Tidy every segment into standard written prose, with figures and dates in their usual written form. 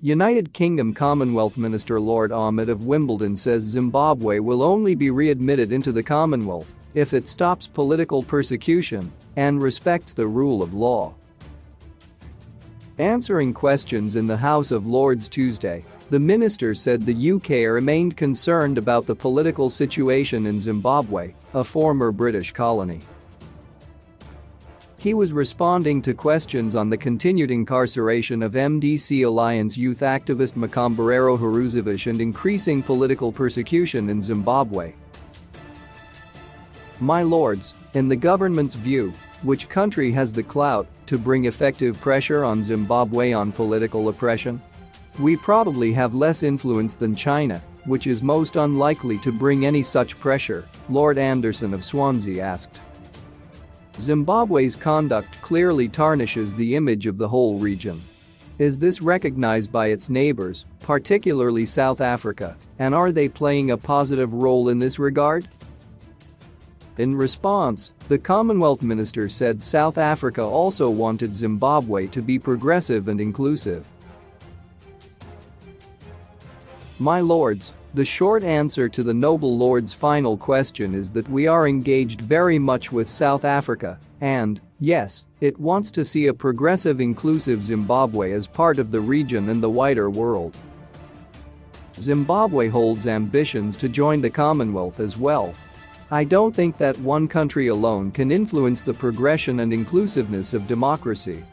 United Kingdom Commonwealth Minister Lord Ahmed of Wimbledon says Zimbabwe will only be readmitted into the Commonwealth if it stops political persecution and respects the rule of law. Answering questions in the House of Lords Tuesday, the minister said the UK remained concerned about the political situation in Zimbabwe, a former British colony. He was responding to questions on the continued incarceration of MDC Alliance youth activist Makambarero Haruzovic and increasing political persecution in Zimbabwe. My lords, in the government's view, which country has the clout to bring effective pressure on Zimbabwe on political oppression? We probably have less influence than China, which is most unlikely to bring any such pressure, Lord Anderson of Swansea asked. Zimbabwe's conduct clearly tarnishes the image of the whole region. Is this recognized by its neighbors, particularly South Africa, and are they playing a positive role in this regard? In response, the Commonwealth minister said South Africa also wanted Zimbabwe to be progressive and inclusive. My lords, the short answer to the noble lord's final question is that we are engaged very much with South Africa, and, yes, it wants to see a progressive inclusive Zimbabwe as part of the region and the wider world. Zimbabwe holds ambitions to join the Commonwealth as well. I don't think that one country alone can influence the progression and inclusiveness of democracy.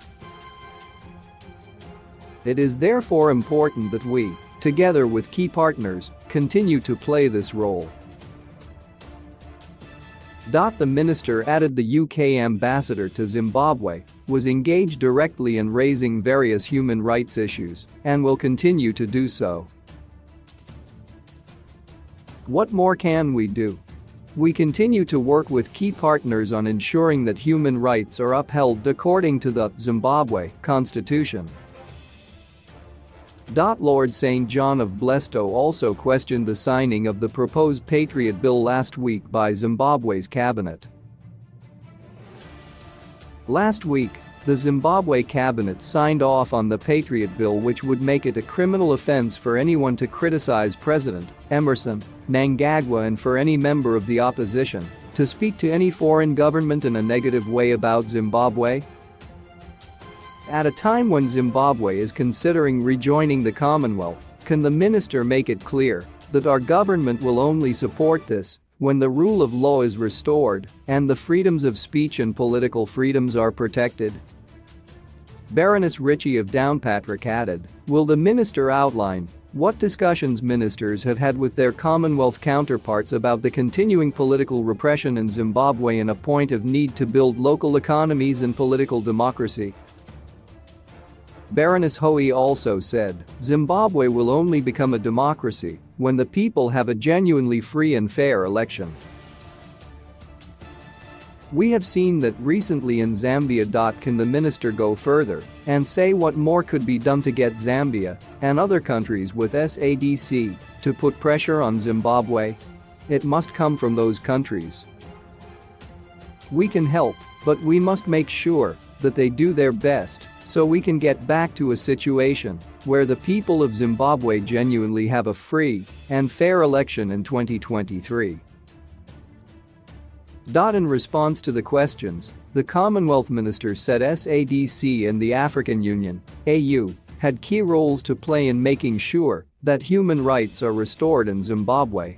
It is therefore important that we, together with key partners, continue to play this role. The minister added the UK ambassador to Zimbabwe was engaged directly in raising various human rights issues and will continue to do so. What more can we do? We continue to work with key partners on ensuring that human rights are upheld according to the Zimbabwe Constitution. Lord St. John of Blesto also questioned the signing of the proposed Patriot Bill last week by Zimbabwe's cabinet. Last week, the Zimbabwe cabinet signed off on the Patriot Bill, which would make it a criminal offense for anyone to criticize President Emmerson Mnangagwa and for any member of the opposition to speak to any foreign government in a negative way about Zimbabwe. At a time when Zimbabwe is considering rejoining the Commonwealth, can the minister make it clear that our government will only support this when the rule of law is restored and the freedoms of speech and political freedoms are protected? Baroness Ritchie of Downpatrick added, will the minister outline what discussions ministers have had with their Commonwealth counterparts about the continuing political repression in Zimbabwe and a point of need to build local economies and political democracy? Baroness Hoey also said, Zimbabwe will only become a democracy when the people have a genuinely free and fair election. We have seen that recently in Zambia. Can the minister go further and say what more could be done to get Zambia and other countries with SADC to put pressure on Zimbabwe? It must come from those countries. We can help, but we must make sure that they do their best so we can get back to a situation where the people of Zimbabwe genuinely have a free and fair election in 2023. In response to the questions, the Commonwealth minister said SADC and the African Union (AU) had key roles to play in making sure that human rights are restored in Zimbabwe.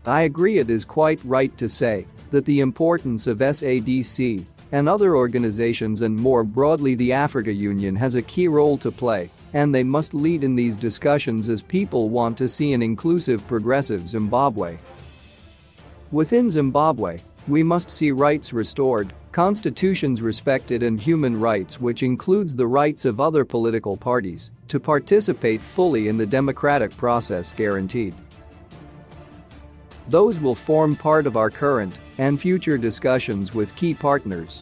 I agree, it is quite right to say that the importance of SADC and other organizations and more broadly the Africa Union has a key role to play, and they must lead in these discussions as people want to see an inclusive, progressive Zimbabwe. Within Zimbabwe, we must see rights restored, constitutions respected and human rights, which includes the rights of other political parties to participate fully in the democratic process, guaranteed. Those will form part of our current and future discussions with key partners.